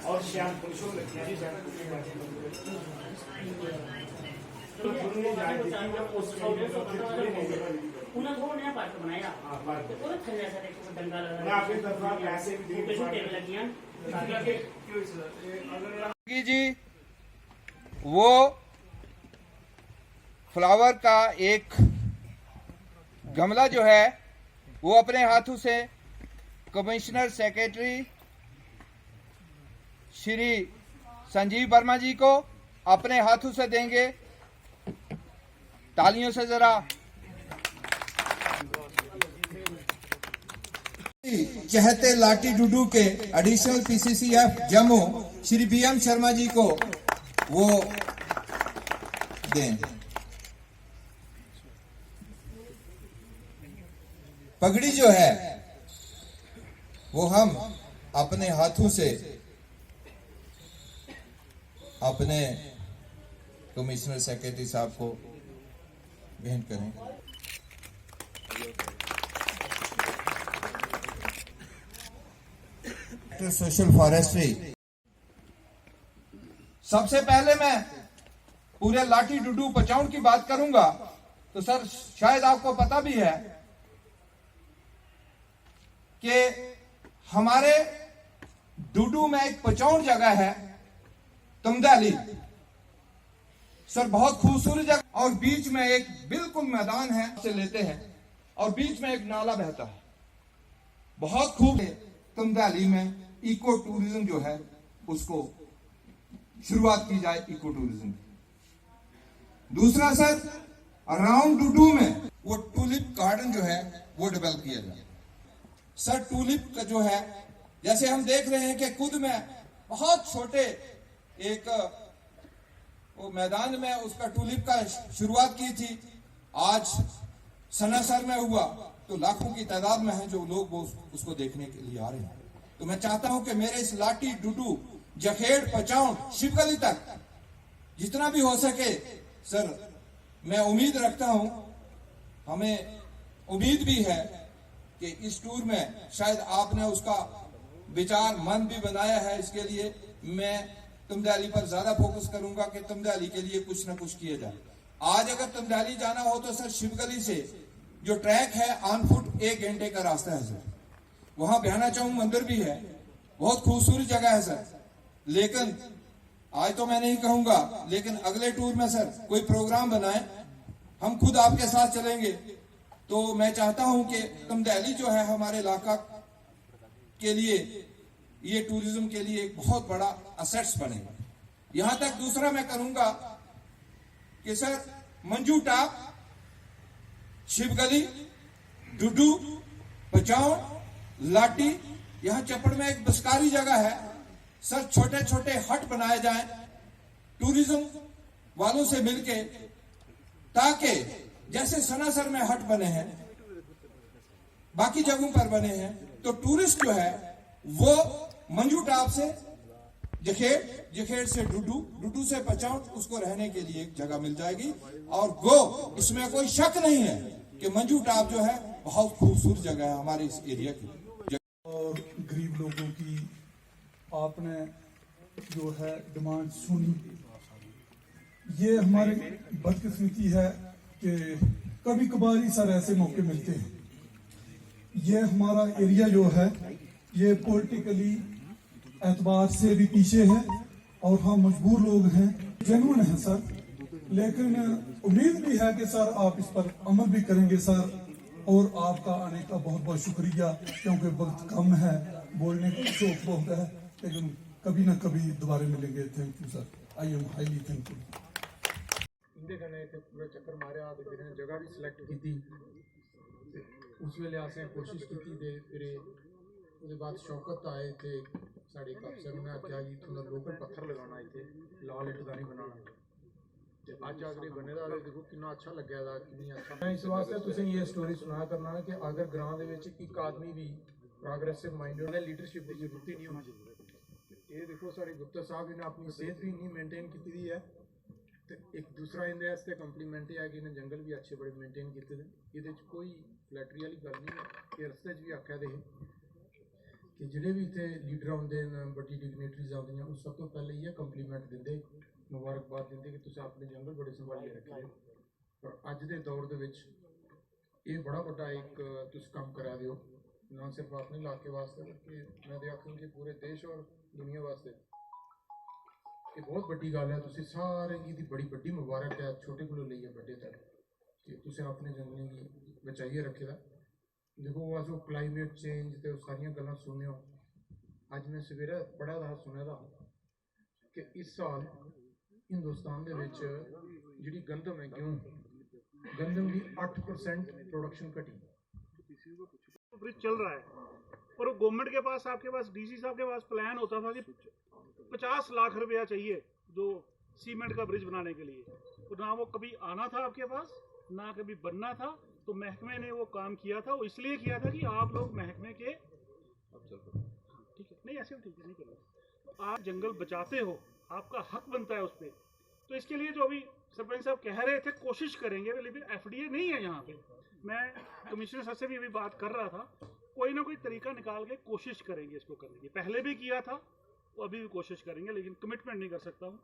और श्याम पुरुषों नया पार्क बनाया जी वो फ्लावर का एक गमला जो है वो अपने हाथों से कमिश्नर सेक्रेटरी श्री संजीव वर्मा जी को अपने हाथों से देंगे। तालियों से जरा। चहते लाठी डुडू के additional PCCF Jammu Shri BM Sharma ji को वो दें। पगड़ी जो है वो हम अपने हाथों से अपने कमिश्नर सेक्रेटरी साहब को भेंट करें। Social forestry. सबसे पहले मैं पूरे लाठी डुडू पचाउन की बात करूंगा तो सर शायद आपको पता भी है कि हमारे डुडू में एक पचाउन जगह है तुमदाली सर, बहुत खूबसूरत जगह और बीच में एक बिल्कुल मैदान है से लेते हैं और बीच में एक नाला बहता है। बहुत खूब तुमदाली में इको टूरिज्म जो है उसको शुरुआत की जाए इको टूरिज्म। दूसरा सर अराउंड डुडू में वो टूलिप गार्डन जो है वो डेवलप किया जाए। सर टूलिप का जो है जैसे हम देख रहे हैं कि खुद में बहुत छोटे एक वो मैदान में उसका टूलिप का शुरुआत की थी। आज सनासर में हुआ तो लाखों की तादाद में है जो लोग वो उसको देखने के लिए आ रहे हैं। तो मैं चाहता हूं कि मेरे इस लाठी डुडू जखेड़ पचाउन शिवगली तक जितना भी हो सके सर, मैं उम्मीद रखता हूं, हमें उम्मीद भी है कि इस टूर में शायद आपने उसका विचार मन भी बनाया है। इसके लिए मैं तुमदाली पर ज्यादा फोकस करूंगा कि तुमदाली के लिए कुछ ना कुछ किया जाए। आज अगर तुमदाली जाना हो तो सर शिवगली से जो ट्रैक है ऑन फुट 1 घंटे का रास्ता है सर। वहां ब्याना चौक मंदिर भी है, बहुत खूबसूरत जगह है सर। लेकिन आज तो मैं नहीं कहूंगा, लेकिन अगले टूर में सर कोई प्रोग्राम बनाए, हम खुद आपके साथ चलेंगे। तो मैं चाहता हूं कि तुमदाली जो है हमारे इलाका के लिए ये टूरिज्म के लिए एक बहुत बड़ा असेट्स बनेगा। यहां तक दूसरा मैं करूंगा कि सर मंजू टाप, शिवगली, डुडू, पचाउन, लाठी, यहां चपड़ में एक बसकारी जगह है सर। छोटे छोटे हट बनाए जाएं टूरिज्म वालों से मिलके, ताकि जैसे सनासर में हट बने हैं, बाकी जगहों पर बने हैं, तो टूरिस्ट जो है वो मंजू टाप से जखेड़, जखेड़ से डुडू, डुडू से पचाउन, उसको रहने के लिए एक जगह मिल जाएगी। और गो इसमें कोई शक नहीं है कि मंजू टाप जो है बहुत खूबसूरत जगह है हमारे इस एरिया की। और गरीब लोगों की आपने जो है डिमांड सुनी। ये हमारी बदकिस्मती है कि कभी कभार ही सर ऐसे मौके मिलते हैं। ये हमारा एरिया जो है ये पॉलिटिकली एतबार से भी पीछे है और हम मजबूर लोग हैं, जेन्युइन है सर। लेकिन उम्मीद भी है कि सर आप इस पर अमल भी करेंगे सर। और आपका आने का बहुत बहुत शुक्रिया, क्योंकि वक्त कम है, बोलने का शौक बहुत है, लेकिन कभी ना कभी दोबारा मिलेंगे। Thank you sir, I am highly thankful. इंदे कने ते पूरा चक्कर मारिया ते फिर जगह भी सिलेक्ट की थी। उस वेले असें कोशिश की ते फिर उसके बाद शौकत आए थे साढ़े अफसर ने आख्या जी थोड़ा लोकल पत्थर लगाना इतने लाल इट का नहीं बनाना। ਤੇ ਅੱਜ ਅਗਰੇ ਬਣੇ ਦਾ ਦੇਖੋ ਕਿੰਨਾ ਅੱਛਾ ਲੱਗਿਆ ਦਾ ਕਿੰਨੀ ਅੱਛਾ ਮੈਂ ਇਸ ਵਾਸਤੇ ਤੁਸੀਂ ਇਹ ਸਟੋਰੀ ਸੁਣਾ ਕਰਨਾ ਹੈ ਕਿ ਅਗਰ ਗ੍ਰਾਂ ਦੇ ਵਿੱਚ ਇੱਕ ਆਦਮੀ ਵੀ ਪ੍ਰੋਗਰੈਸਿਵ ਮਾਈਂਡਡ ਹੈ ਲੀਡਰਸ਼ਿਪ ਦੀ ਜ਼ਰੂਰਤ ਹੀ ਨਹੀਂ ਹੁੰਦੀ ਇਹ ਦੇਖੋ ਸਾਡੇ ਗੁਪਤਾ ਸਾਹਿਬ ਨੇ ਆਪਣੀ ਸਿਹਤ ਵੀ ਨਹੀਂ ਮੇਨਟੇਨ ਕੀਤੀ ਦੀ ਹੈ ਤੇ ਇੱਕ ਦੂਸਰਾ ਇਹਦੇ ਵਾਸਤੇ ਕੰਪਲੀਮੈਂਟ ਹੈ ਕਿ ਇਹਨੇ ਜੰਗਲ ਵੀ ਅੱਛੇ ਬੜੇ ਮੇਨਟੇਨ ਕੀਤੇ ਨੇ ਇਹਦੇ 'ਚ ਕੋਈ ਫਲੈਟਰੀ ਵਾਲੀ ਗੱਲ ਨਹੀਂ ਹੈ ਇਹ ਰਸਤੇ 'ਚ ਵੀ ਆਖਿਆ ਦੇ ਕਿ ਜਿਹੜੇ ਵੀ ਇੱਥੇ ਲੀਡਰ ਆਉਂਦੇ ਨੇ ਵੱਡੀ ਡਿਗਨੇਟਰੀਜ਼ ਆਉਂਦੀਆਂ ਉਹ ਸਭ ਤੋਂ ਪਹਿਲੇ ਇਹ ਕੰਪਲੀਮੈਂਟ ਦਿੰਦੇ ਮੁਬਾਰਕਬਾਦ ਦਿੰਦੇ ਕਿ ਤੁਸੀਂ ਆਪਣੇ ਜੰਗਲ ਬੜੇ ਸੰਭਾਲੇ ਰੱਖੇ ਪਰ ਅੱਜ ਦੇ ਦੌਰ ਦੇ ਵਿੱਚ ਇਹ ਬੜਾ ਵੱਡਾ ਇੱਕ ਤੁਸੀਂ ਕੰਮ ਕਰਾ ਦਿਓ ਨਾ ਸਿਰਫ ਆਪਣੇ ਇਲਾਕੇ ਵਾਸਤੇ ਬਲਕਿ ਮੈਂ ਤੇ ਆਖੂੰ ਕਿ ਪੂਰੇ ਦੇਸ਼ ਔਰ ਦੁਨੀਆ ਵਾਸਤੇ ਇਹ ਬਹੁਤ ਵੱਡੀ ਗੱਲ ਹੈ ਤੁਸੀਂ ਸਾਰੇ ਦੀ ਬੜੀ ਵੱਡੀ ਮੁਬਾਰਕ ਹੈ ਛੋਟੇ ਕੋਲੋਂ ਲਈਏ ਵੱਡੇ ਤੱਕ ਕਿ ਤੁਸੀਂ ਆਪਣੇ ਜੰਗਲਾਂ ਦੀ ਬਚਾਈਏ ਰੱਖੇ ਦਾ ਦੇਖੋ ਅੱਜ ਉਹ ਕਲਾਈਮੇਟ ਚੇਂਜ ਤੇ ਸਾਰੀਆਂ ਗੱਲਾਂ ਸੁਣਿਓ ਅੱਜ ਮੈਂ ਸਵੇਰੇ ਪੜ੍ਹਿਆ ਦਾ ਸੁਣਿਆ ਦਾ ਕਿ ਇਸ ਸਾਲ हिंदुस्तान ਦੇ ਵਿੱਚ ਜਿਹੜੀ ਗੰਦਮ ਹੈ गंदम की 8% प्रोडक्शन घटी ब्रिज चल रहा है और गवर्नमेंट के पास आपके पास डीसी साहब के पास प्लान होता था कि 50 लाख रुपया चाहिए जो सीमेंट का ब्रिज बनाने के लिए तो ना वो कभी आना था आपके पास ना कभी बनना था तो महकमे ने वो काम किया था वो इसलिए किया था कि आप लोग महकमे के ठीक है नहीं ऐसे ठीक है नहीं कर आप जंगल बचाते हो आपका हक बनता है उस पर तो इसके लिए जो अभी सरपंच साहब कह रहे थे कोशिश करेंगे लेकिन एफडीए नहीं है यहाँ पे मैं कमिश्नर साहब से भी अभी बात कर रहा था कोई ना कोई तरीका निकाल के कोशिश करेंगे इसको करने की पहले भी किया था वो अभी भी कोशिश करेंगे लेकिन कमिटमेंट नहीं कर सकता हूँ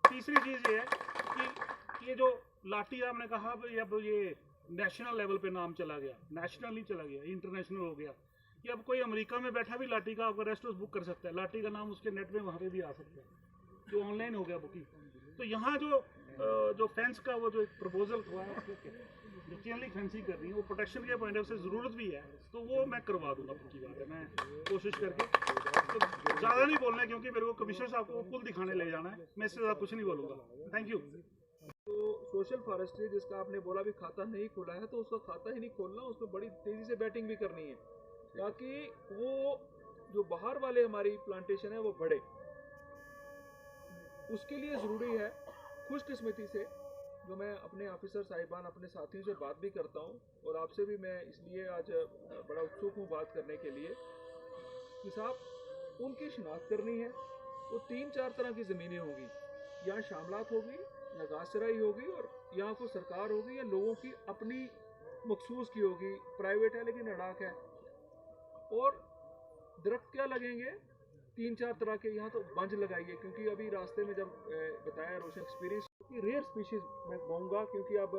तीसरी चीज़ ये है कि ये जो लाठी आपने कहा अब ये नेशनल लेवल पे नाम चला गया नेशनल ही चला गया इंटरनेशनल हो गया कि अब कोई अमेरिका में बैठा भी लाठी का आपका रेस्ट हाउस बुक कर सकता है लाठी का नाम उसके नेट में वहाँ पे भी आ सकता है जो ऑनलाइन हो गया बुकिंग तो यहाँ जो फेंस का वो जो एक प्रपोजल हुआ है जो चेनली फेंसिंग कर रही है वो प्रोटेक्शन के पॉइंट ऑफ से ज़रूरत भी है तो वो मैं करवा दूंगा पक्की बात है मैं कोशिश करके तो ज़्यादा नहीं बोलना है क्योंकि मेरे को कमिश्नर साहब को पुल दिखाने ले जाना है मैं इससे ज़्यादा कुछ नहीं बोलूँगा थैंक यू तो सोशल फॉरेस्ट्री जिसका आपने बोला भी खाता नहीं खुला है तो उसका खाता ही नहीं खोलना उसमें बड़ी तेज़ी से बैटिंग भी करनी है ताकि वो जो बाहर वाले हमारी प्लांटेशन है वो बढ़े उसके लिए ज़रूरी है खुशकिस्मती से जो मैं अपने ऑफिसर साहिबान अपने साथियों से बात भी करता हूँ और आपसे भी मैं इसलिए आज बड़ा उत्सुक हूँ बात करने के लिए कि साहब उनकी शिनाख्त करनी है वो 3-4 तरह की ज़मीनें होंगी यहाँ शामलात होगी या घासचराई होगी और यहाँ को सरकार होगी या लोगों की अपनी मखसूस की होगी प्राइवेट है लेकिन अड़ाक है और दरख्त क्या लगेंगे 3-4 तरह के यहाँ तो बंज लगाइए क्योंकि अभी रास्ते में जब बताया रोशन एक्सपीरियंस की रेयर स्पीशीज मैं कहूँगा क्योंकि अब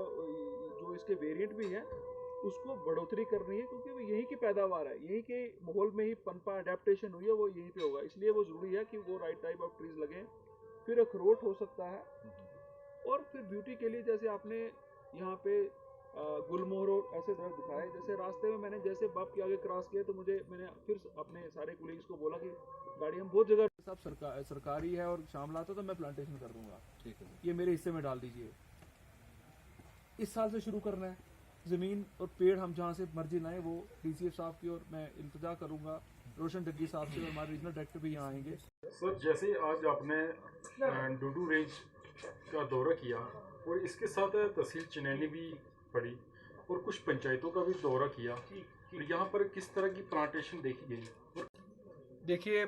जो इसके वेरिएंट भी हैं उसको बढ़ोतरी करनी है क्योंकि वो यहीं की पैदावार है यहीं के माहौल में ही पनपा अडेप्टेशन हुई है वो यहीं पे होगा इसलिए वो ज़रूरी है कि वो राइट टाइप ऑफ ट्रीज लगें फिर अखरोट हो सकता है और फिर ब्यूटी के लिए जैसे आपने यहाँ पे गुलमोहर और ऐसे दरख्त दिखाए जैसे रास्ते में मैंने जैसे बाप के आगे क्रॉस किया तो मैंने फिर अपने सारे कोलीग्स को बोला कि गाड़ी हम बहुत जगह सब सरकारी है और शामिल आता तो मैं प्लांटेशन कर दूंगा ठीक है ये मेरे हिस्से में डाल दीजिए इस साल से शुरू करना है ज़मीन और पेड़ हम जहाँ से मर्जी लाएं वो डीसीएफ साहब की और मैं इल्तिजा करूँगा रोशन डग्गी साहब से और हमारे रीजनल डायरेक्टर भी यहाँ आएंगे सर जैसे आज आपने डूडू रेंज का दौरा किया और इसके साथ तहसील चिनैनी भी पड़ी और कुछ पंचायतों का भी दौरा किया और यहाँ पर किस तरह की प्लांटेशन देखी गई देखिए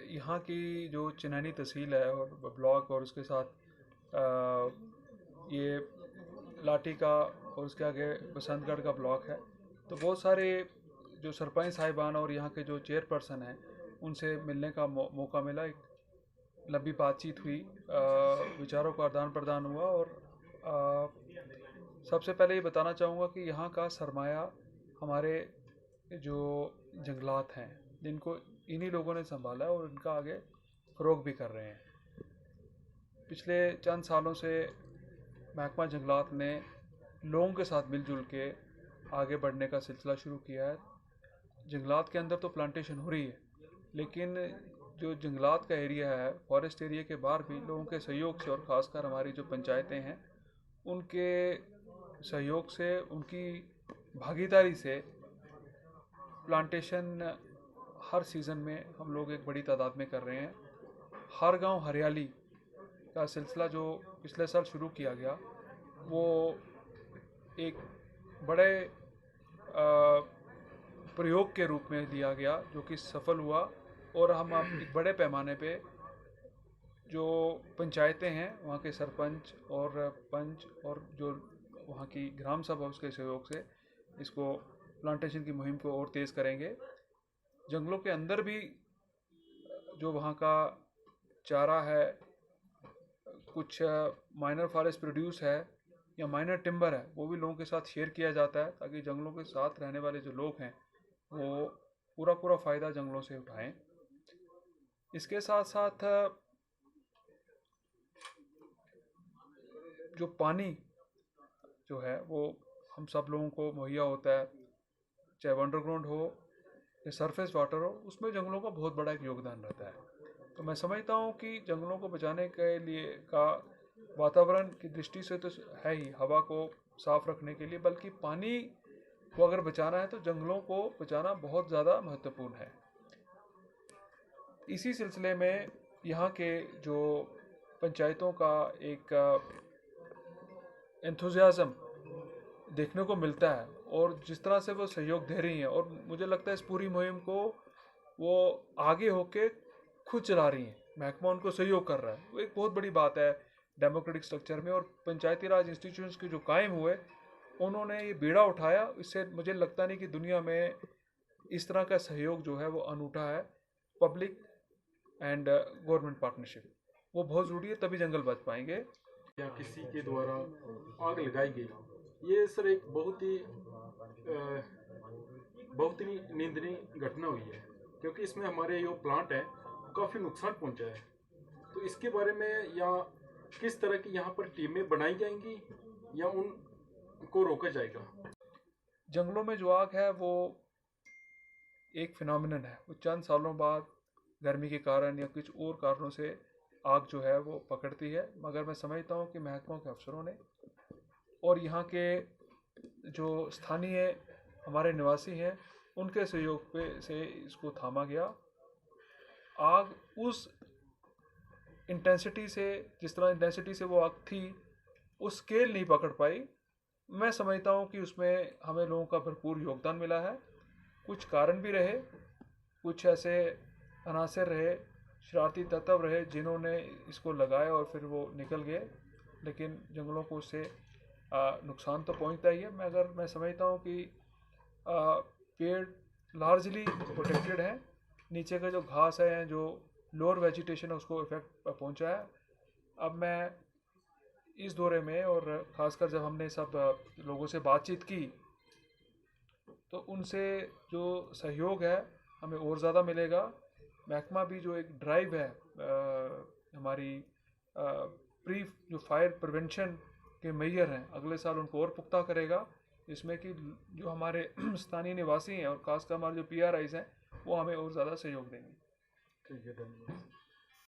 यहाँ की जो चिनैनी तहसील है और ब्लॉक और उसके साथ ये लाठी का और उसके आगे बसंतगढ़ का ब्लॉक है तो बहुत सारे जो सरपंच साहिबान और यहाँ के जो चेयरपर्सन हैं उनसे मिलने का मौका मिला एक लंबी बातचीत हुई विचारों का आदान प्रदान हुआ और सबसे पहले ये बताना चाहूँगा कि यहाँ का सरमाया हमारे जो जंगलात हैं जिनको इन्हीं लोगों ने संभाला है और इनका आगे फ़रोग भी कर रहे हैं पिछले चंद सालों से महकमा जंगलात ने लोगों के साथ मिलजुल के आगे बढ़ने का सिलसिला शुरू किया है जंगलात के अंदर तो प्लांटेशन हो रही है लेकिन जो जंगलात का एरिया है फॉरेस्ट एरिया के बाहर भी लोगों के सहयोग से और ख़ासकर हमारी जो पंचायतें हैं उनके सहयोग से उनकी भागीदारी से प्लांटेशन हर सीज़न में हम लोग एक बड़ी तादाद में कर रहे हैं हर गांव हरियाली का सिलसिला जो पिछले साल शुरू किया गया वो एक बड़े प्रयोग के रूप में लिया गया जो कि सफल हुआ, और हम अब एक बड़े पैमाने पे जो पंचायतें हैं वहाँ के सरपंच और पंच और जो वहाँ की ग्राम सभा उसके सहयोग से इसको प्लांटेशन की मुहिम को और तेज़ करेंगे। जंगलों के अंदर भी जो वहाँ का चारा है, कुछ माइनर फॉरेस्ट प्रोड्यूस है या माइनर टिम्बर है, वो भी लोगों के साथ शेयर किया जाता है ताकि जंगलों के साथ रहने वाले जो लोग हैं वो पूरा फ़ायदा जंगलों से उठाएं। इसके साथ साथ जो पानी जो है वो हम सब लोगों को मुहैया होता है, चाहे अंडरग्राउंड हो या सरफेस वाटर हो, उसमें जंगलों का बहुत बड़ा एक योगदान रहता है। तो मैं समझता हूँ कि जंगलों को बचाने के लिए का वातावरण की दृष्टि से तो है ही, हवा को साफ रखने के लिए, बल्कि पानी को अगर बचाना है तो जंगलों को बचाना बहुत ज़्यादा महत्वपूर्ण है। इसी सिलसिले में यहाँ के जो पंचायतों का एक एंथुजियाज़म देखने को मिलता है और जिस तरह से वो सहयोग दे रही हैं, और मुझे लगता है इस पूरी मुहिम को वो आगे होके खुद चला रही हैं, महकमा उनको सहयोग कर रहा है, वो एक बहुत बड़ी बात है डेमोक्रेटिक स्ट्रक्चर में। और पंचायती राज इंस्टीट्यूशंस के जो कायम हुए उन्होंने ये बीड़ा उठाया, इससे मुझे लगता नहीं कि दुनिया में इस तरह का सहयोग जो है वो अनूठा है। पब्लिक एंड गवर्नमेंट पार्टनरशिप वो बहुत ज़रूरी है, तभी जंगल बच पाएंगे। या किसी के द्वारा आग लगाई गई, ये सर एक बहुत ही निंदनीय घटना हुई है, क्योंकि इसमें हमारे जो प्लांट है काफ़ी नुकसान पहुंचा है। तो इसके बारे में या किस तरह की यहाँ पर टीमें बनाई जाएंगी या उनको रोका जाएगा? जंगलों में जो आग है वो एक फिनोमिनन है, वो चंद सालों बाद गर्मी के कारण या कुछ और कारणों से आग जो है वो पकड़ती है। मगर मैं समझता हूँ कि महकमा के अफसरों ने और यहाँ के जो स्थानीय हमारे निवासी हैं उनके सहयोग पे से इसको थामा गया। आग उस इंटेंसिटी से, जिस तरह इंटेंसिटी से वो आग थी, उस स्केल नहीं पकड़ पाई। मैं समझता हूँ कि उसमें हमें लोगों का भरपूर योगदान मिला है। कुछ कारण भी रहे, कुछ ऐसे अनासर रहे, शरारती तत्व रहे जिन्होंने इसको लगाया और फिर वो निकल गए, लेकिन जंगलों को उससे नुकसान तो पहुंचता ही है। मगर मैं समझता हूँ कि पेड़ लार्जली प्रोटेक्टेड हैं, नीचे का जो घास है, जो लोअर वेजिटेशन है, उसको इफेक्ट पहुंचा है। अब मैं इस दौरे में और ख़ासकर जब हमने सब लोगों से बातचीत की तो उनसे जो सहयोग है हमें और ज़्यादा मिलेगा। महकमा भी जो एक ड्राइव है हमारी प्री जो फायर प्रिवेंशन के मेजर हैं, अगले साल उनको और पुख्ता करेगा, जिसमें कि जो हमारे स्थानीय निवासी हैं और ख़ासकर हमारे जो PRIs हैं वो हमें और ज़्यादा सहयोग देंगे। ठीक है, धन्यवाद।